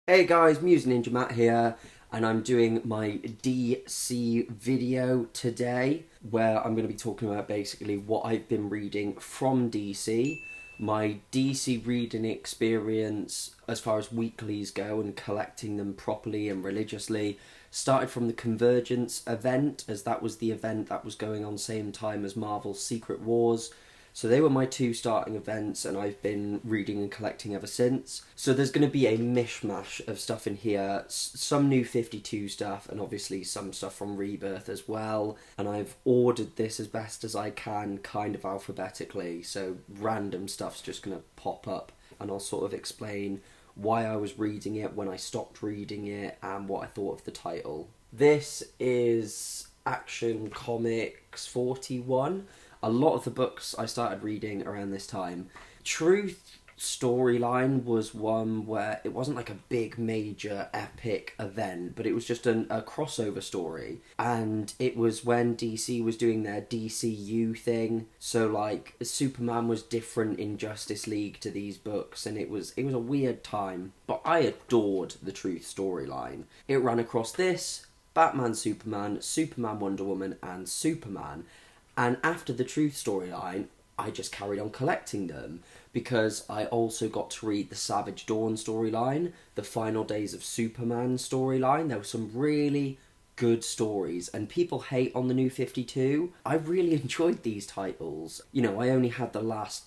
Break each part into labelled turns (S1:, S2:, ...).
S1: Hey guys, musicninjamat here, and I'm doing my DC video today, where I'm going to be talking about basically what I've been reading from DC, my DC reading experience as far as weeklies go and collecting them properly and religiously. Started from the Convergence event, as that was the event that was going on same time as Marvel's Secret Wars. So they were my two starting events, and I've been reading and collecting ever since. So there's going to be a mishmash of stuff in here, some new 52 stuff, and obviously some stuff from Rebirth as well. And I've ordered this as best as I can, kind of alphabetically, so random stuff's just going to pop up, and I'll sort of explain why I was reading it, when I stopped reading it, and what I thought of the title. This is Action Comics 41. A lot of the books I started reading around this time. Truth storyline was one where it wasn't like a big major epic event, but it was just a crossover story, and it was when DC was doing their DCU thing. So like Superman was different in Justice League to these books, and it was a weird time, but I adored the Truth storyline. It ran across this, Batman, Superman, Superman, Wonder Woman, and Superman. And after the Truth storyline, I just carried on collecting them, because I also got to read the Savage Dawn storyline, the Final Days of Superman storyline. There were some really good stories, and people hate on the New 52. I really enjoyed these titles. You know, I only had the last,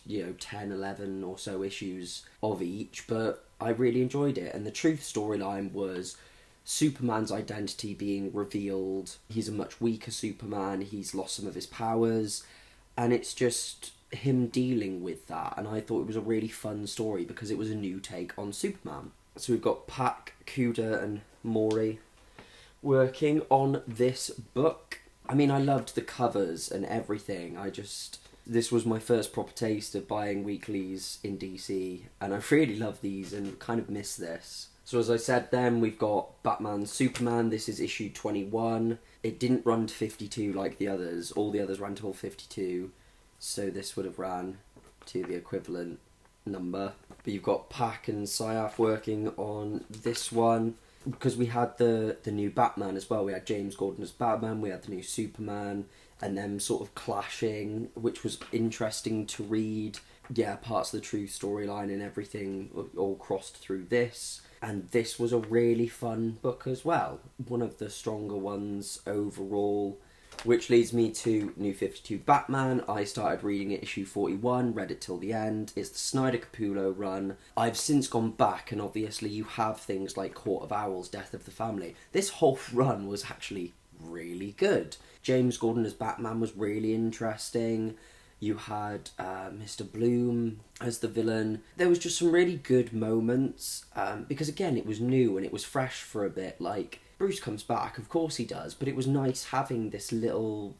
S1: 10, 11 or so issues of each, but I really enjoyed it. And the Truth storyline was Superman's identity being revealed. He's a much weaker Superman, he's lost some of his powers, and it's just him dealing with that. And I thought it was a really fun story because it was a new take on Superman. So we've got Pac, Kuda, and Maury working on this book. I mean, I loved the covers and everything. This was my first proper taste of buying weeklies in DC, and I really love these and kind of miss this. So as I said then, we've got Batman, Superman. This is issue 21. It didn't run to 52 like the others. All the others ran to all 52. So this would have ran to the equivalent number. But you've got Pac and Syaf working on this one, because we had the new Batman as well. We had James Gordon as Batman, we had the new Superman, and them sort of clashing, which was interesting to read. Yeah, parts of the Truth storyline and everything all crossed through this. And this was a really fun book as well. One of the stronger ones overall. Which leads me to New 52 Batman. I started reading it issue 41, read it till the end. It's the Snyder Capullo run. I've since gone back, and obviously you have things like Court of Owls, Death of the Family. This whole run was actually really good. James Gordon as Batman was really interesting. You had Mr. Bloom as the villain. There was just some really good moments, because again, it was new and it was fresh for a bit. Like, Bruce comes back, of course he does, but it was nice having this little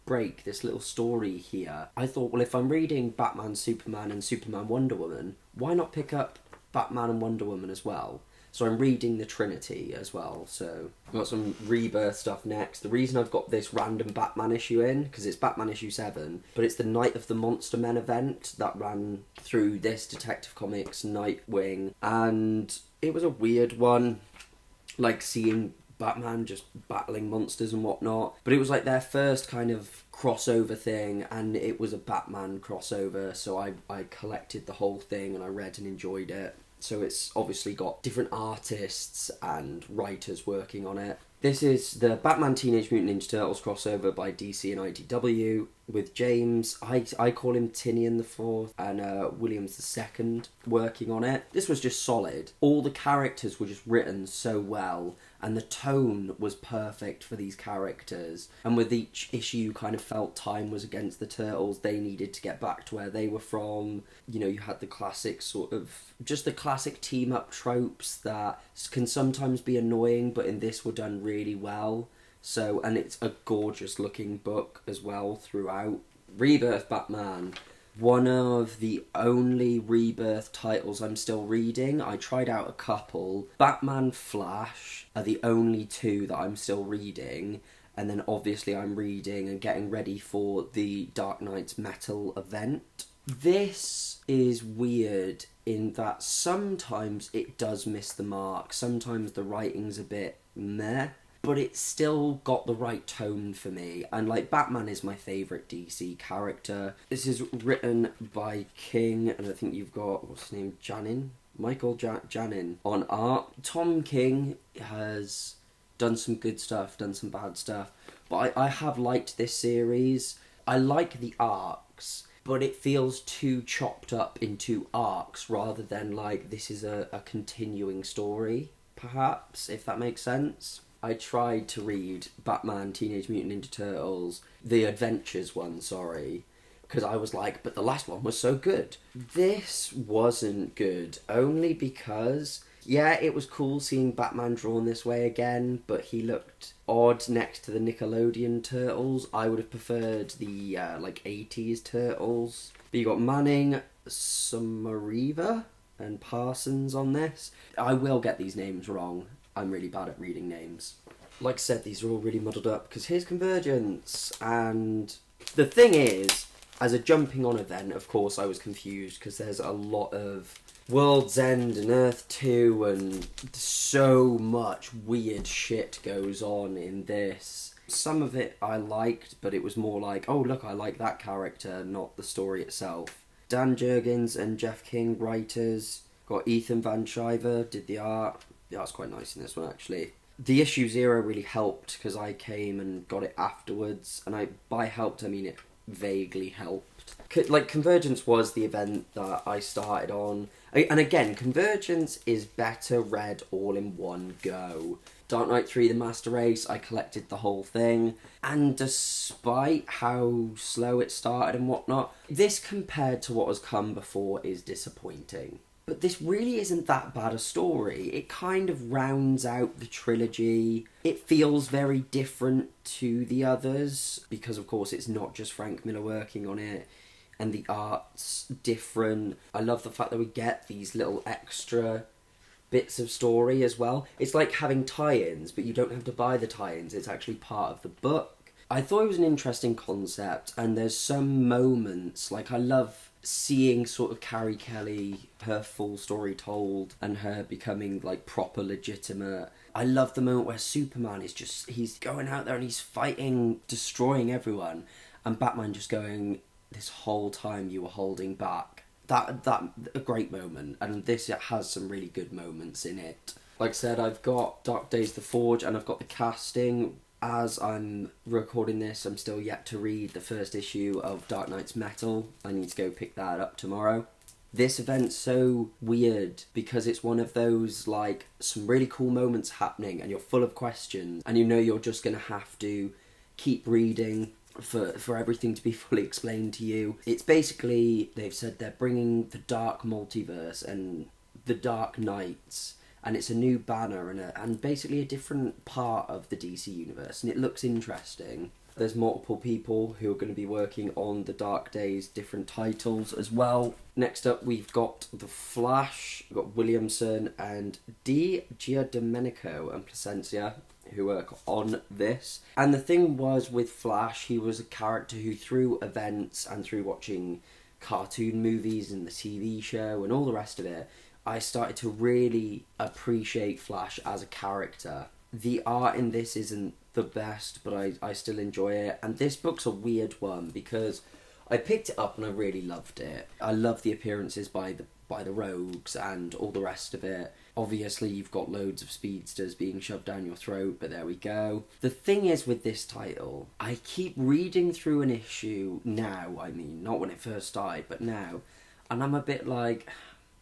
S1: break, this little story here. I thought, well, if I'm reading Batman, Superman, and Superman, Wonder Woman, why not pick up Batman and Wonder Woman as well? So I'm reading the Trinity as well, so I've got some Rebirth stuff next. The reason I've got this random Batman issue in, because it's Batman issue 7, but it's the Night of the Monster Men event that ran through this Detective Comics Nightwing, and it was a weird one, like seeing Batman just battling monsters and whatnot, but it was like their first kind of crossover thing, and it was a Batman crossover, so I collected the whole thing and I read and enjoyed it. So it's obviously got different artists and writers working on it. This is the Batman Teenage Mutant Ninja Turtles crossover by DC and IDW with James. I call him Tinian the Fourth, and Williams the Second working on it. This was just solid. All the characters were just written so well, and the tone was perfect for these characters. And with each issue, you kind of felt time was against the Turtles. They needed to get back to where they were from. You know, you had the classic just the classic team-up tropes that can sometimes be annoying, but in this were done really well. So, and it's a gorgeous looking book as well throughout. Rebirth Batman, one of the only Rebirth titles I'm still reading. I tried out a couple. Batman Flash are the only two that I'm still reading. And then obviously I'm reading and getting ready for the Dark Knight's Metal event. This is weird in that sometimes it does miss the mark, sometimes the writing's a bit meh, but it's still got the right tone for me. And like, Batman is my favourite DC character. This is written by King, and I think you've got, what's his name, Michael Janin on art. Tom King has done some good stuff, done some bad stuff, but I have liked this series. I like the arcs, but it feels too chopped up into arcs rather than like this is a continuing story, perhaps, if that makes sense. I tried to read Batman Teenage Mutant Ninja Turtles, the Adventures one, sorry, because I was like, but the last one was so good. This wasn't good, only because, yeah, it was cool seeing Batman drawn this way again, but he looked odd next to the Nickelodeon Turtles. I would have preferred the, like, 80s Turtles. But you got Manning, Samariva, and Parsons on this. I will get these names wrong. I'm really bad at reading names. Like I said, these are all really muddled up, because here's Convergence, and the thing is, as a jumping on event, of course, I was confused, because there's a lot of World's End and Earth 2, and so much weird shit goes on in this. Some of it I liked, but it was more like, oh look, I like that character, not the story itself. Dan Jurgens and Jeff King, writers. Got Ethan Van Sciver, did the art. The art's quite nice in this one, actually. The issue 0 really helped, because I came and got it afterwards, and by helped I mean it vaguely helped. Like, Convergence was the event that I started on. And again, Convergence is better read all in one go. Dark Knight 3 The Master Race, I collected the whole thing. And despite how slow it started and whatnot, this compared to what has come before is disappointing. But this really isn't that bad a story. It kind of rounds out the trilogy. It feels very different to the others, because of course it's not just Frank Miller working on it, and the art's different. I love the fact that we get these little extra bits of story as well. It's like having tie-ins, but you don't have to buy the tie-ins. It's actually part of the book. I thought it was an interesting concept, and there's some moments, like I love seeing sort of Carrie Kelly, her full story told, and her becoming like proper legitimate. I love the moment where Superman is just, he's going out there and he's fighting, destroying everyone, and Batman just going, this whole time you were holding back. That a great moment, and this has some really good moments in it. Like I said, I've got Dark Days The Forge, and I've got the casting. As I'm recording this, I'm still yet to read the first issue of Dark Knight's Metal. I need to go pick that up tomorrow. This event's so weird because it's one of those, like, some really cool moments happening and you're full of questions and you know you're just going to have to keep reading for everything to be fully explained to you. It's basically, they've said they're bringing the Dark Multiverse and the Dark Knights, and it's a new banner and basically a different part of the DC universe, and it looks interesting. There's multiple people who are going to be working on the Dark Days different titles as well. Next up, we've got The Flash. We've got Williamson and Di Giandomenico and Placencia who work on this. And the thing was with Flash, he was a character who, through events and through watching cartoon movies and the TV show and all the rest of it, I started to really appreciate Flash as a character. The art in this isn't the best, but I still enjoy it. And this book's a weird one because I picked it up and I really loved it. I love the appearances by the rogues and all the rest of it. Obviously, you've got loads of speedsters being shoved down your throat, but there we go. The thing is with this title, I keep reading through an issue now, I mean, not when it first started, but now, and I'm a bit like,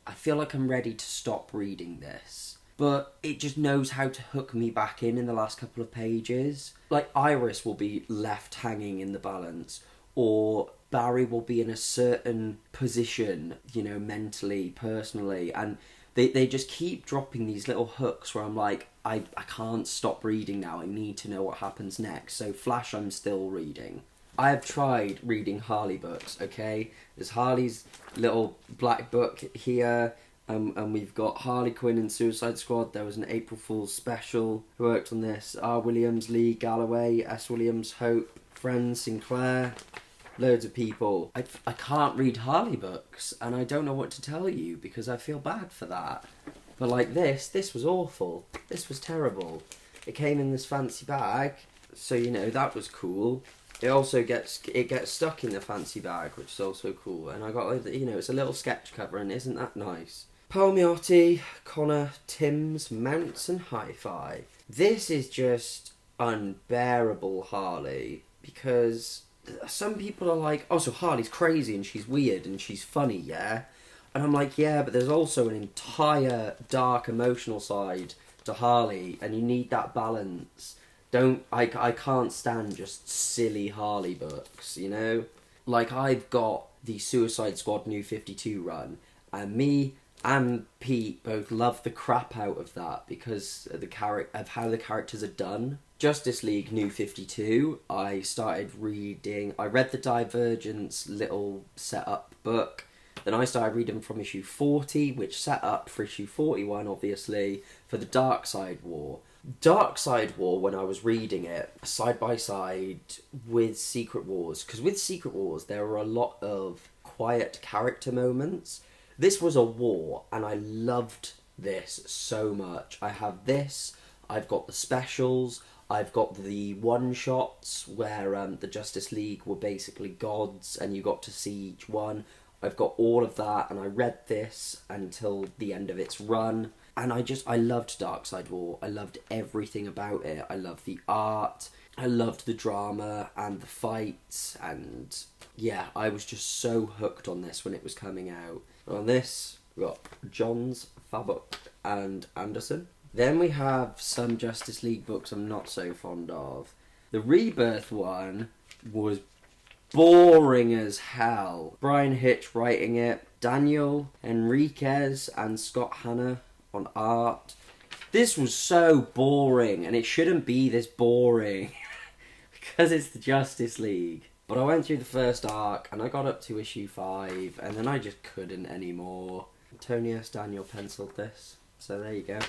S1: I feel like I'm ready to stop reading this. But it just knows how to hook me back in the last couple of pages. Like, Iris will be left hanging in the balance, or Barry will be in a certain position, you know, mentally, personally, and they just keep dropping these little hooks where I'm like, I can't stop reading now, I need to know what happens next. So Flash I'm still reading. I have tried reading Harley books, okay? There's Harley's little black book here, and we've got Harley Quinn and Suicide Squad. There was an April Fool's special. Who worked on this? R. Williams, Lee Galloway, S. Williams, Hope, Friends, Sinclair. loads of people. I can't read Harley books, and I don't know what to tell you because I feel bad for that. But like this was awful. This was terrible. It came in this fancy bag, so you know that was cool. It also gets stuck in the fancy bag, which is also cool. And I got, you know, it's a little sketch cover, and isn't that nice? Palmiotti, Connor, Timms, Mounts, and Hi-Fi. This is just unbearable, Harley, because some people are like, oh, so Harley's crazy and she's weird and she's funny, yeah? And I'm like, yeah, but there's also an entire dark emotional side to Harley, and you need that balance. I can't stand just silly Harley books, you know? Like, I've got the Suicide Squad New 52 run, and me and Pete both love the crap out of that because of how the characters are done. Justice League New 52, I read the Divergence little set-up book, then I started reading from issue 40, which set up for issue 41, obviously, for the Darkseid War. Darkseid War, when I was reading it, side by side with Secret Wars, because with Secret Wars there were a lot of quiet character moments. This was a war, and I loved this so much. I have this, I've got the specials, I've got the one-shots where the Justice League were basically gods, and you got to see each one. I've got all of that, and I read this until the end of its run. And I loved Darkseid War. I loved everything about it. I loved the art. I loved the drama and the fights. And yeah, I was just so hooked on this when it was coming out. On this, we've got Johns, Fabok, and Anderson. Then we have some Justice League books I'm not so fond of. The Rebirth one was boring as hell. Brian Hitch writing it. Daniel Enriquez and Scott Hanna on art. This was so boring, and it shouldn't be this boring because it's the Justice League. But I went through the first arc and I got up to issue 5, and then I just couldn't anymore. Tony S. Daniel penciled this, so there you go.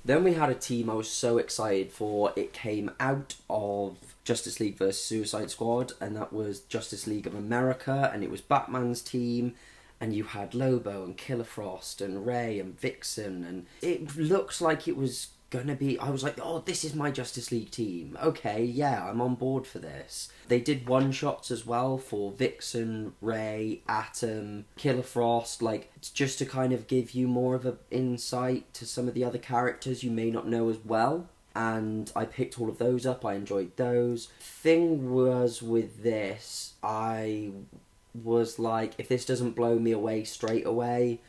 S1: Then we had a team I was so excited for. It came out of Justice League vs. Suicide Squad, and that was Justice League of America, and it was Batman's team. And you had Lobo and Killer Frost and Ray and Vixen, and it looks like it was gonna be... I was like, oh, this is my Justice League team. Okay, yeah, I'm on board for this. They did one-shots as well for Vixen, Ray, Atom, Killer Frost, like, just to kind of give you more of an insight to some of the other characters you may not know as well. And I picked all of those up, I enjoyed those. Thing was with this, I was like, if this doesn't blow me away straight away,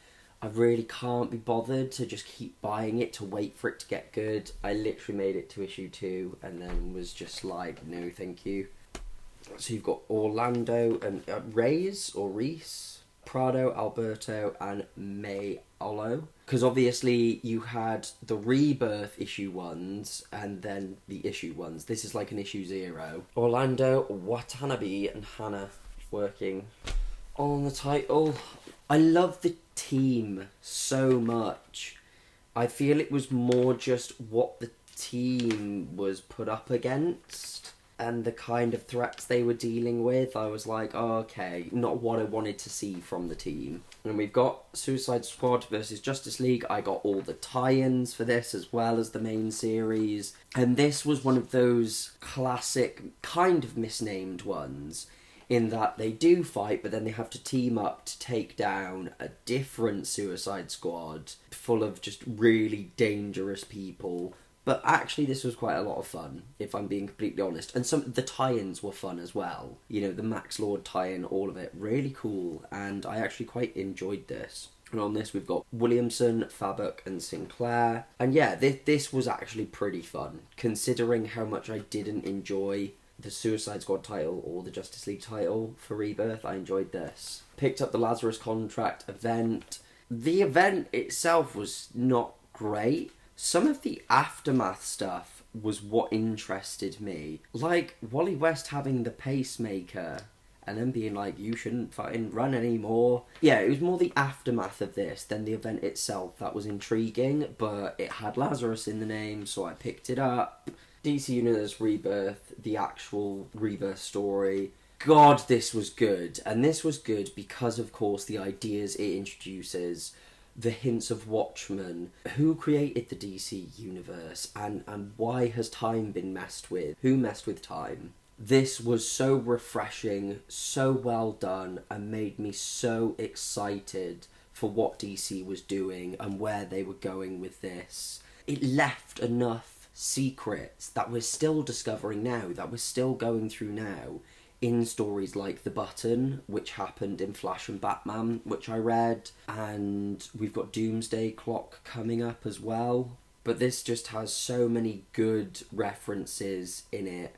S1: I really can't be bothered to just keep buying it to wait for it to get good. I literally made it to issue 2 and then was just like, no thank you. So you've got Orlando and Reese, Prado, Alberto, and May Olo. Because obviously you had the Rebirth issue 1s and then the issue 1s. This is like an issue 0. Orlando, Watanabe, and Hannah working on the title. I love the team so much. I feel it was more just what the team was put up against and the kind of threats they were dealing with. I was like, oh, okay, not what I wanted to see from the team. And we've got Suicide Squad versus Justice League. I got all the tie-ins for this as well as the main series. And this was one of those classic, kind of misnamed ones, in that they do fight, but then they have to team up to take down a different Suicide Squad full of just really dangerous people. But actually this was quite a lot of fun, if I'm being completely honest. And some the tie-ins were fun as well. You know, the Max Lord tie-in, all of it, really cool. And I actually quite enjoyed this. And on this we've got Williamson, Fabok, and Sinclair. And yeah, this was actually pretty fun, considering how much I didn't enjoy the Suicide Squad title or the Justice League title for Rebirth. I enjoyed this. Picked up the Lazarus Contract event. The event itself was not great. Some of the aftermath stuff was what interested me. Like Wally West having the pacemaker and then being like, you shouldn't fucking run anymore. Yeah, it was more the aftermath of this than the event itself that was intriguing, but it had Lazarus in the name, so I picked it up. DC Universe Rebirth, the actual Rebirth story, God, this was good. And this was good because, of course, the ideas it introduces, the hints of Watchmen, who created the DC universe, and why has time been messed with? Who messed with time? This was so refreshing, so well done, and made me so excited for what DC was doing and where they were going with this. It left enough secrets that we're still discovering now, that we're still going through now, in stories like The Button, which happened in Flash and Batman, which I read, and we've got Doomsday Clock coming up as well. But this just has so many good references in it,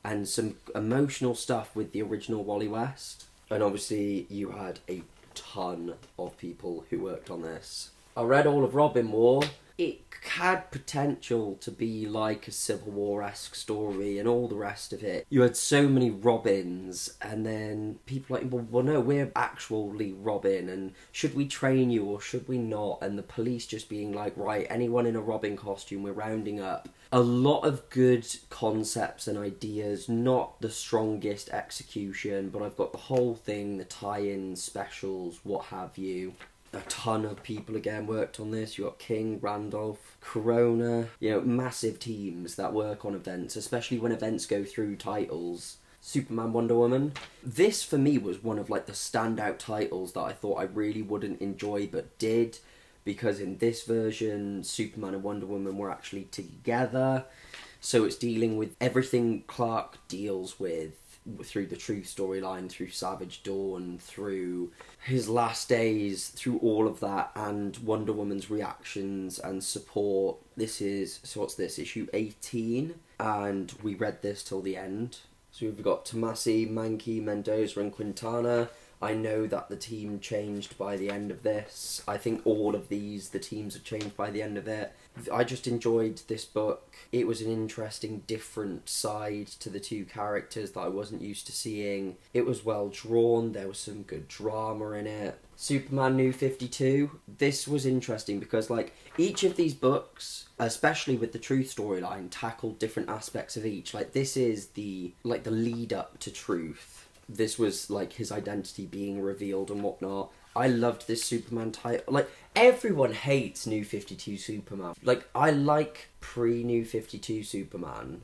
S1: and some emotional stuff with the original Wally West. And obviously you had a ton of people who worked on this. I read all of Robin War. It had potential to be like a Civil War-esque story and all the rest of it. You had so many Robins, and then people like, well no, we're actually Robin, and should we train you or should we not? And the police just being like, right, anyone in a Robin costume we're rounding up. A lot of good concepts and ideas, not the strongest execution, but I've got the whole thing, the tie-ins, specials, what have you. A ton of people again worked on this. You got King, Randolph, Corona, massive teams that work on events, especially when events go through titles. Superman, Wonder Woman. This for me was one of like the standout titles that I thought I really wouldn't enjoy but did, because in this version Superman and Wonder Woman were actually together, so it's dealing with everything Clark deals with through the Truth storyline, through Savage Dawn, through his last days, through all of that, and Wonder Woman's reactions and support. This is, so what's this, issue 18, and we read this till the end. So we've got Tomasi, Mankey, Mendoza and Quintana. I know that the team changed by the end of this. I think all of these, the teams have changed by the end of it. I just enjoyed this book. It was an interesting, different side to the two characters that I wasn't used to seeing. It was well drawn, there was some good drama in it. Superman New 52. This was interesting because like each of these books, especially with the Truth storyline, tackled different aspects of each. Like this is the lead up to Truth. This was like his identity being revealed and whatnot. I loved this Superman title. Like, everyone hates New 52 Superman. Like, I like pre-New 52 Superman,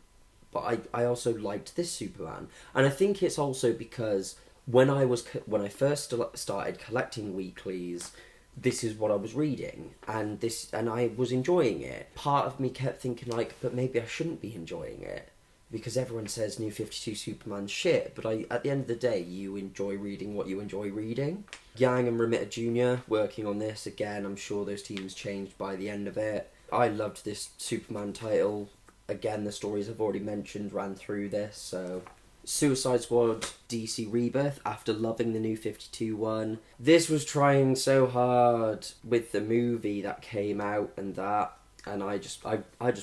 S1: but I also liked this Superman. And I think it's also because when I first started collecting weeklies, this is what I was reading, and I was enjoying it. Part of me kept thinking like, but maybe I shouldn't be enjoying it, because everyone says New 52 Superman's shit, but at the end of the day, you enjoy reading what you enjoy reading. Yang and Romita Jr. working on this, again, I'm sure those teams changed by the end of it. I loved this Superman title. Again, the stories I've already mentioned ran through this, so... Suicide Squad DC Rebirth, after loving the New 52 one. This was trying so hard with the movie that came out and that. And I just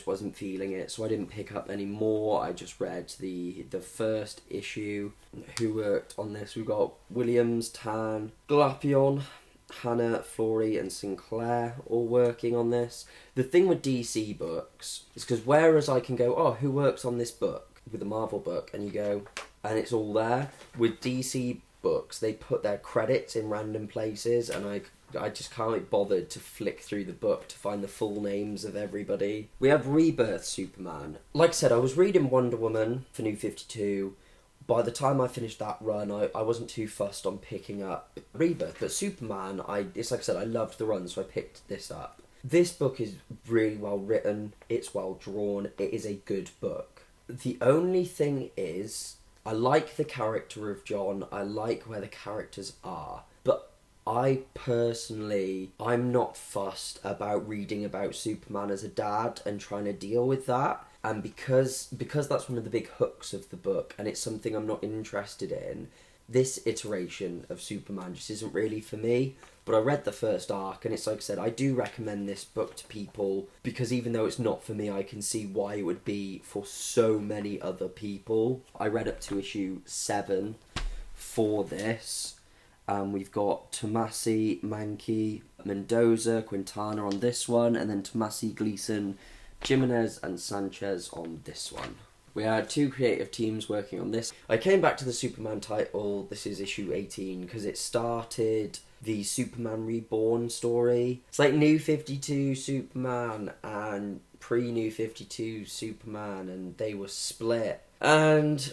S1: wasn't feeling it, so I didn't pick up any more. I just read the first issue. Who worked on this? We've got Williams, Tan, Glapion, Hannah, Flory and Sinclair all working on this. The thing with DC books is because whereas I can go, oh, who works on this book? With a Marvel book, and you go, and it's all there. With DC books, they put their credits in random places, and I just can't be bothered to flick through the book to find the full names of everybody. We have Rebirth Superman. Like I said, I was reading Wonder Woman for New 52. By the time I finished that run, I wasn't too fussed on picking up Rebirth. But Superman, it's like I said, I loved the run, so I picked this up. This book is really well written. It's well drawn. It is a good book. The only thing is, I like the character of John. I like where the characters are. But I personally, I'm not fussed about reading about Superman as a dad and trying to deal with that. And because that's one of the big hooks of the book, and it's something I'm not interested in, this iteration of Superman just isn't really for me. But I read the first arc, and it's like I said, I do recommend this book to people, because even though it's not for me, I can see why it would be for so many other people. I read up to issue 7 for this. We've got Tomasi, Mankey, Mendoza, Quintana on this one, and then Tomasi, Gleason, Jimenez and Sanchez on this one. We had two creative teams working on this. I came back to the Superman title, this is issue 18, because it started the Superman Reborn story. It's like New 52 Superman and pre-New 52 Superman, and they were split. And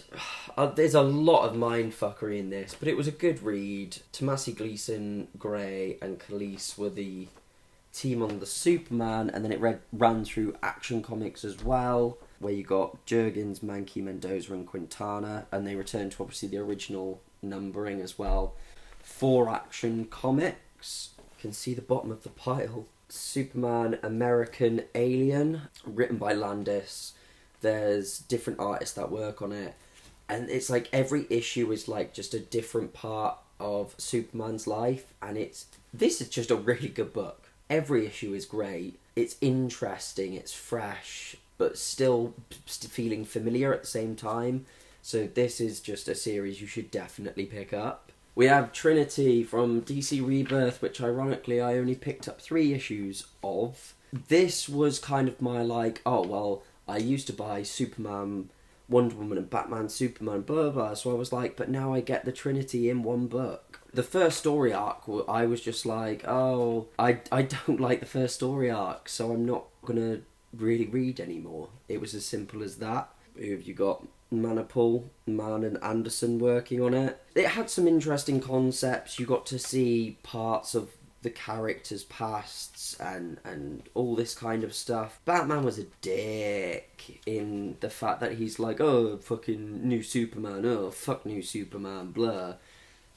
S1: there's a lot of mindfuckery in this, but it was a good read. Tomasi Gleason, Gray, and Khalees were the team on the Superman, and then it ran through Action Comics as well, where you got Jurgens, Mankey, Mendoza, and Quintana, and they returned to obviously the original numbering as well for Action Comics. You can see the bottom of the pile. Superman American Alien, written by Landis. There's different artists that work on it, and it's like every issue is like just a different part of Superman's life, and this is just a really good book. Every issue is great. It's interesting, it's fresh, but still feeling familiar at the same time. So this is just a series you should definitely pick up. We have Trinity from DC Rebirth, which ironically I only picked up 3 issues of. This was kind of my like, oh well, I used to buy Superman, Wonder Woman and Batman, Superman, blah blah, so I was like, but now I get the Trinity in one book. The first story arc, I was just like, oh, I don't like the first story arc, so I'm not gonna really read anymore. It was as simple as that. You got Manapul, Mann and Anderson working on it. It had some interesting concepts. You got to see parts of the characters' pasts and all this kind of stuff. Batman was a dick in the fact that he's like, oh, fucking new Superman, oh, fuck new Superman, blah.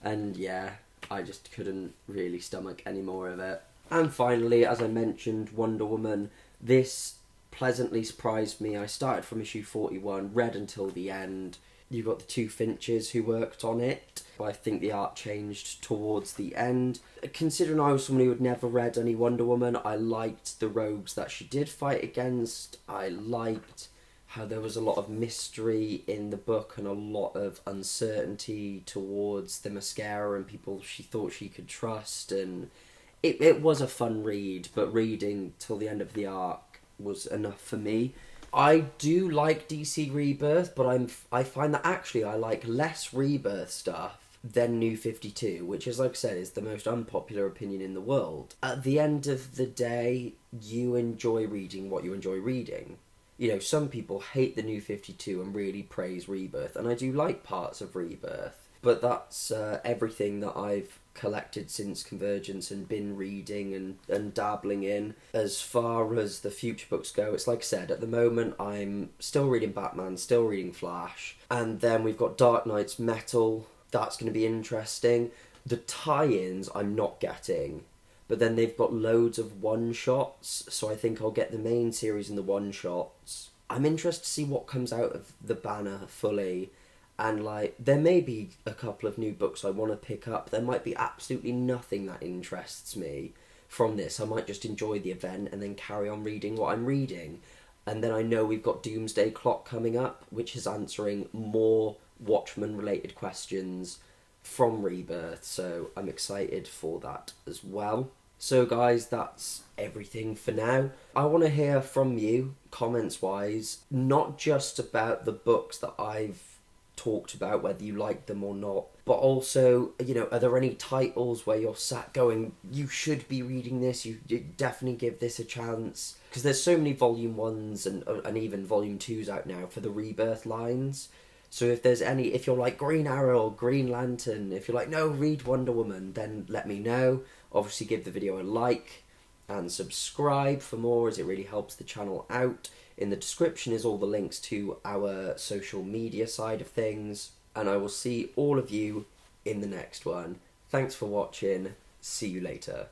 S1: And yeah, I just couldn't really stomach any more of it. And finally, as I mentioned, Wonder Woman. This pleasantly surprised me. I started from issue 41, read until the end. You got the 2 Finches who worked on it, but I think the art changed towards the end. Considering I was someone who had never read any Wonder Woman, I liked the rogues that she did fight against. I liked how there was a lot of mystery in the book and a lot of uncertainty towards the mascara and people she thought she could trust, and it was a fun read, but reading till the end of the arc was enough for me. I do like DC Rebirth, but I find that actually I like less Rebirth stuff than New 52, which is, like I said, is the most unpopular opinion in the world. At the end of the day, you enjoy reading what you enjoy reading. You know, some people hate the New 52 and really praise Rebirth, and I do like parts of Rebirth, but that's everything that I've collected since Convergence and been reading and dabbling in. As far as the future books go, it's like I said, at the moment I'm still reading Batman, still reading Flash, and then we've got Dark Knight's Metal. That's going to be interesting. The tie-ins I'm not getting, but then they've got loads of one-shots, so I think I'll get the main series and the one-shots. I'm interested to see what comes out of the banner fully, and like, there may be a couple of new books I want to pick up. There might be absolutely nothing that interests me from this. I might just enjoy the event and then carry on reading what I'm reading. And then I know we've got Doomsday Clock coming up, which is answering more Watchmen-related questions from Rebirth, so I'm excited for that as well. So guys, that's everything for now. I want to hear from you, comments-wise, not just about the books that I've talked about, whether you like them or not, but also, you know, are there any titles where you're sat going, you should be reading this, you definitely give this a chance? Because there's so many volume 1s and even volume 2s out now for the Rebirth lines. So if there's any, if you're like Green Arrow or Green Lantern, if you're like, no, read Wonder Woman, then let me know. Obviously give the video a like and subscribe for more, as it really helps the channel out. In the description is all the links to our social media side of things, and I will see all of you in the next one. Thanks for watching. See you later.